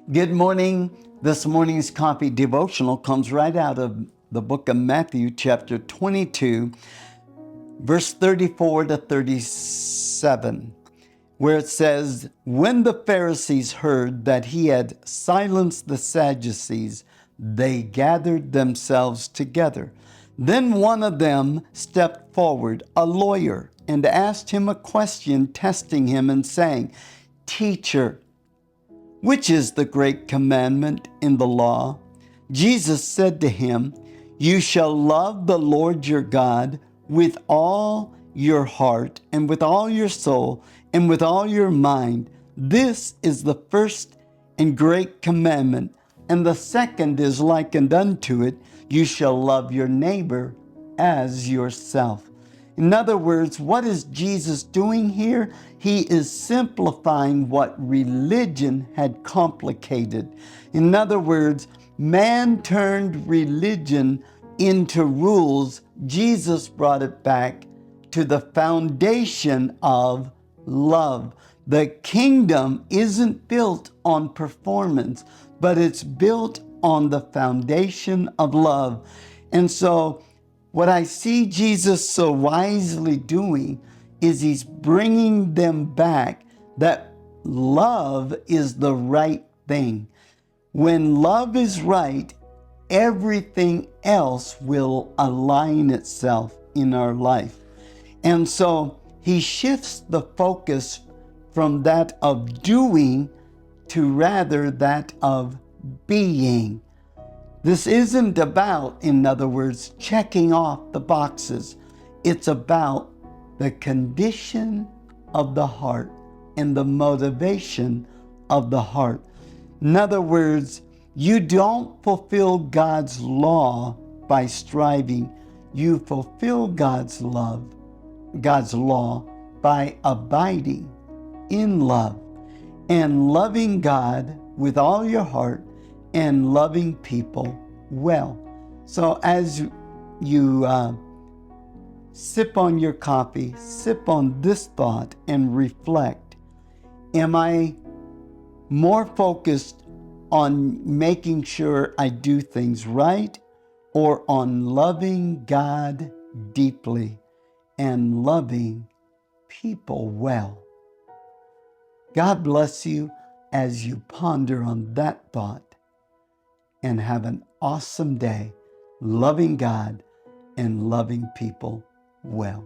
Good morning. This morning's coffee devotional comes right out of the book of Matthew, chapter 22, verse 34 to 37, where it says, "When the Pharisees heard that he had silenced the Sadducees, they gathered themselves together. Then one of them stepped forward, a lawyer, and asked him a question, testing him and saying, 'Teacher, which is the great commandment in the law?' Jesus said to him, 'You shall love the Lord your God with all your heart and with all your soul and with all your mind. This is the first and great commandment. And the second is likened unto it. You shall love your neighbor as yourself.'" In other words, what is Jesus doing here? He is simplifying what religion had complicated. In other words, man turned religion into rules. Jesus brought it back to the foundation of love. The kingdom isn't built on performance, but it's built on the foundation of love. And so, what I see Jesus so wisely doing is he's bringing them back that love is the right thing. When love is right, everything else will align itself in our life. And so he shifts the focus from that of doing to rather that of being. This isn't about, in other words, checking off the boxes. It's about the condition of the heart and the motivation of the heart. In other words, you don't fulfill God's law by striving. You fulfill God's law by abiding in love and loving God with all your heart and loving people well. So as you sip on your coffee, sip on this thought and reflect. Am I more focused on making sure I do things right, or on loving God deeply and loving people well? God bless you as you ponder on that thought, and have an awesome day loving God and loving people well.